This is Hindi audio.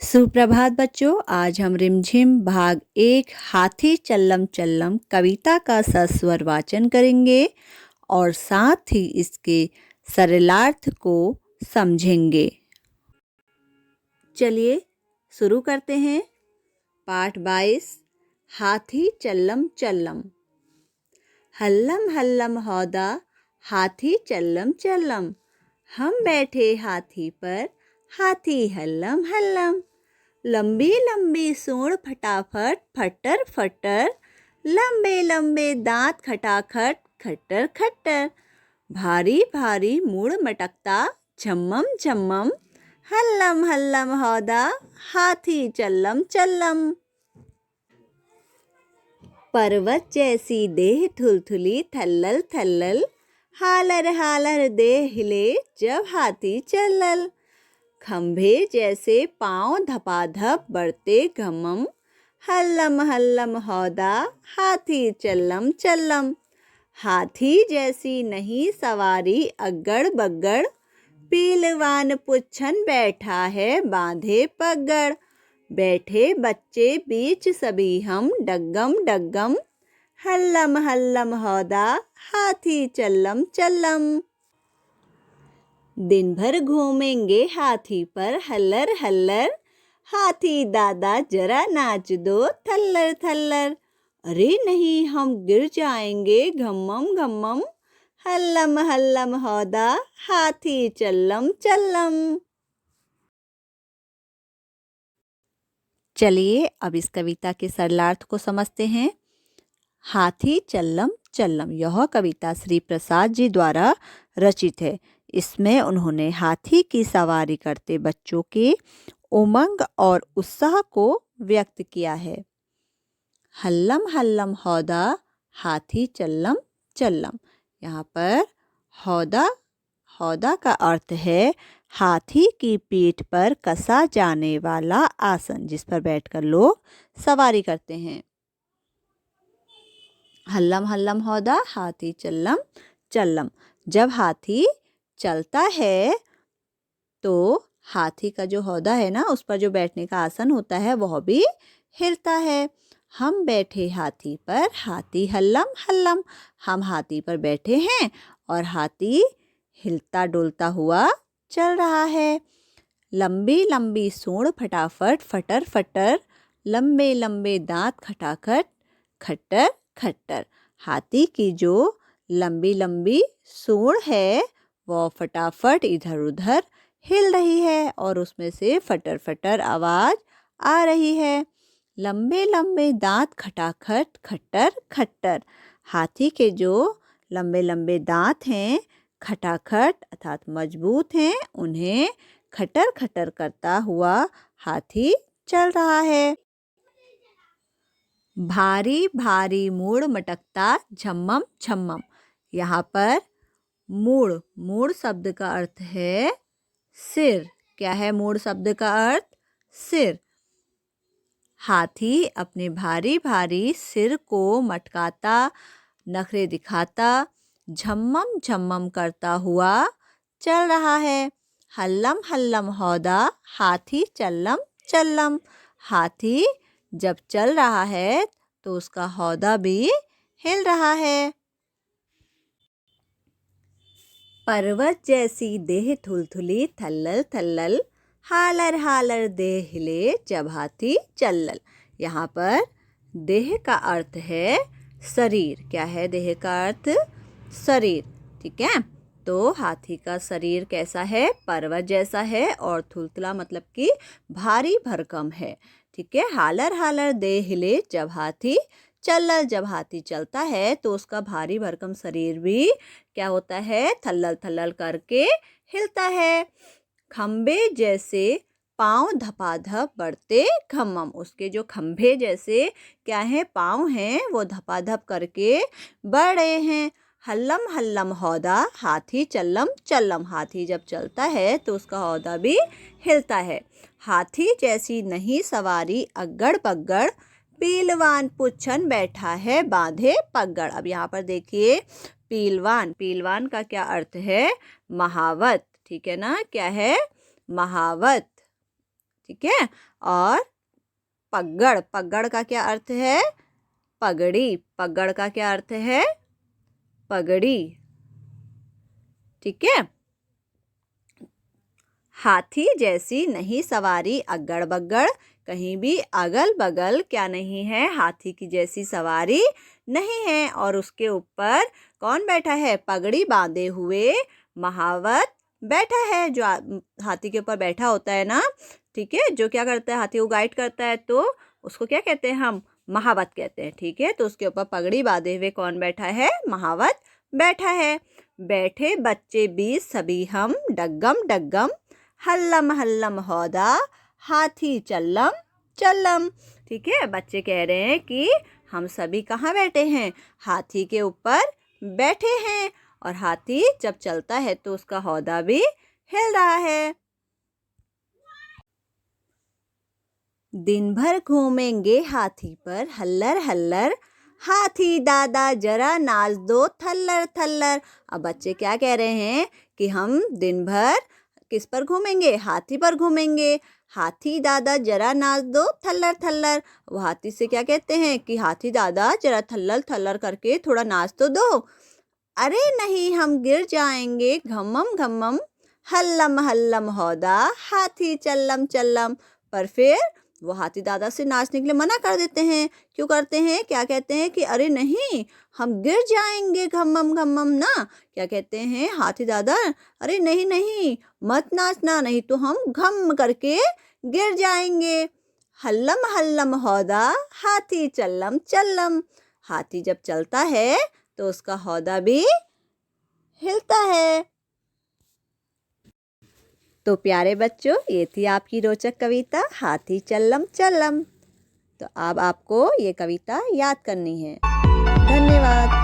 सुप्रभात बच्चों, आज हम रिमझिम भाग 1 हाथी चल्लम चल्लम कविता का सस्वर वाचन करेंगे और साथ ही इसके सरलार्थ को समझेंगे। चलिए शुरू करते हैं। पाठ 22 हाथी चल्लम चल्लम। हल्लम हल्लम हौदा हाथी चल्लम चल्लम, हम बैठे हाथी पर हाथी हल्लम हल्लम। लंबी लंबी सूंड फटाफट फटर फटर, लंबे लंबे दांत खटाखट खट्टर खट्टर। भारी भारी मुड़ मटकता झम्मम झम्मम, हल्लम हल्लम हौदा हाथी चल्लम चल्लम। पर्वत जैसी देह थुलथुली थल्लल थल्लल, हालर हालर देह हिले जब हाथी चल्लल। खंभे जैसे पांव धपाधप बढ़ते घमम, हल्लम हल्लम हौदा हाथी चल्लम चल्लम। हाथी जैसी नहीं सवारी अग्गड़ बग्गड़, पीलवान पुच्छन बैठा है बांधे पगड़। बैठे बच्चे बीच सभी हम डग्गम डग्गम, हल्लम हल्लम हौदा हाथी चल्लम चल्लम। दिन भर घूमेंगे हाथी पर हल्लर हल्लर, हाथी दादा जरा नाच दो थल्लर थल्लर। अरे नहीं हम गिर जाएंगे घम्मम घम्मम, हल्लम हल्लम हौदा हाथी चल्लम चल्लम। चलिए अब इस कविता के सरलार्थ को समझते हैं। हाथी चल्लम चल्लम यह कविता श्री प्रसाद जी द्वारा रचित है। इसमें उन्होंने हाथी की सवारी करते बच्चों के उमंग और उत्साह को व्यक्त किया है। हल्लम हल्लम हौदा हाथी चल्लम चल्लम, यहाँ पर हौदा हौदा का अर्थ है हाथी की पीठ पर कसा जाने वाला आसन, जिस पर बैठकर लोग सवारी करते हैं। हल्लम हल्लम हौदा हाथी चल्लम चल्लम, जब हाथी चलता है तो हाथी का जो हौदा है ना, उस पर जो बैठने का आसन होता है वह भी हिलता है। हम बैठे हाथी पर हाथी हल्लम हल्लम, हम हाथी पर बैठे हैं और हाथी हिलता डुलता हुआ चल रहा है। लंबी लंबी सूंड फटाफट फटर फटर, लंबे लंबे दांत खटाखट खट्टर खट्टर। हाथी की जो लंबी लंबी सूंड है वो फटाफट इधर उधर हिल रही है और उसमें से फटर फटर आवाज आ रही है। लंबे लंबे दांत खटाखट खट्टर खट्टर, हाथी के जो लंबे लंबे दांत हैं खटाखट अर्थात मजबूत हैं, उन्हें खटर खटर करता हुआ हाथी चल रहा है। भारी भारी मूड़ मटकता झम्मम झम्मम, यहाँ पर मूड़ मूड़ शब्द का अर्थ है सिर। क्या है मूड़ शब्द का अर्थ? सिर। हाथी अपने भारी भारी सिर को मटकाता, नखरे दिखाता, झम्मम झम्मम करता हुआ चल रहा है। हल्लम हल्लम हौदा हाथी चल्लम चल्लम, हाथी जब चल रहा है तो उसका हौदा भी हिल रहा है। पर्वत जैसी देह थुलथुली थल्लल थल्लल, हालर हालर देह हिले जब हाथी चल्लल, यहाँ पर देह का अर्थ है शरीर। क्या है देह का अर्थ? शरीर। ठीक है, तो हाथी का शरीर कैसा है? पर्वत जैसा है और थुलथुला मतलब कि भारी भरकम है। ठीक है, हालर हालर देह हिले जब हाथी चल्लल, जब हाथी चलता है तो उसका भारी भरकम शरीर भी क्या होता है? थल्लल थल्लल करके हिलता है। खंबे जैसे पाँव धपाधप बढ़ते खम्मम, उसके जो खंभे जैसे क्या है पाँव हैं वो धपाधप करके बढ़ रहे हैं। हल्लम हल्लम हौदा हाथी चल्लम चल्लम। हाथी जब चलता है तो उसका हौदा भी हिलता है। हाथी जैसी नहीं सवारी अग्गड़ बग्गड़, पीलवान पुच्छन बैठा है बांधे पगड़। अब यहाँ पर देखिए पीलवान, पीलवान का क्या अर्थ है? महावत, ठीक है ना? क्या है? महावत, ठीक है। और पगड़, पगड़ का क्या अर्थ है? पगड़ी, पगड़ का क्या अर्थ है? पगड़ी, ठीक है। हाथी जैसी नहीं सवारी अग्गड़ बग्गड़, कहीं भी अगल बगल क्या नहीं है? हाथी की जैसी सवारी नहीं है। और उसके ऊपर कौन बैठा है? पगड़ी बांधे हुए महावत बैठा है। जो हाथी के ऊपर बैठा होता है ना, ठीक है, जो क्या करता है? हाथी को गाइड करता है, तो उसको क्या कहते हैं? हम महावत कहते हैं, ठीक है। तो उसके ऊपर पगड़ी बांधे हुए कौन बैठा है? महावत बैठा है। बैठे बच्चे बीच सभी हम डग्गम डग्गम, हल्लम हल्लम हौदा हाथी चल्लम चल्लम। ठीक है, बच्चे कह रहे हैं कि हम सभी कहाँ बैठे हैं? हाथी के ऊपर बैठे हैं। और हाथी जब चलता है तो उसका हौदा भी हिल रहा है। दिन भर घूमेंगे हाथी पर हल्लर हल्लर, हाथी दादा जरा नाच दो थल्लर थल्लर। अब बच्चे क्या कह रहे हैं कि हम दिन भर किस पर घूमेंगे? हाथी पर घूमेंगे। हाथी दादा जरा नाच दो थल्लर थल्लर। वो हाथी से क्या कहते हैं कि हाथी दादा जरा थल्लर थल्लर करके थोड़ा नाच तो दो। अरे नहीं, हम गिर जाएंगे घम्मम घम्मम, हल्लम हल्लम हौदा हाथी चल्लम चल्लम। पर फिर वो हाथी दादा से नाचने के लिए मना कर देते हैं। क्यों करते हैं? क्या कहते हैं कि अरे नहीं, हम गिर जाएंगे घम्मम घम्मम ना। क्या कहते हैं हाथी दादा? अरे नहीं नहीं, मत नाचना, नहीं तो हम घम करके गिर जाएंगे। हल्लम हल्लम हौदा हाथी चल्लम चल्लम। हाथी जब चलता है तो उसका हौदा भी हिलता है। तो प्यारे बच्चों, ये थी आपकी रोचक कविता हाथी चल्लम चल्लम। तो अब आपको ये कविता याद करनी है। धन्यवाद।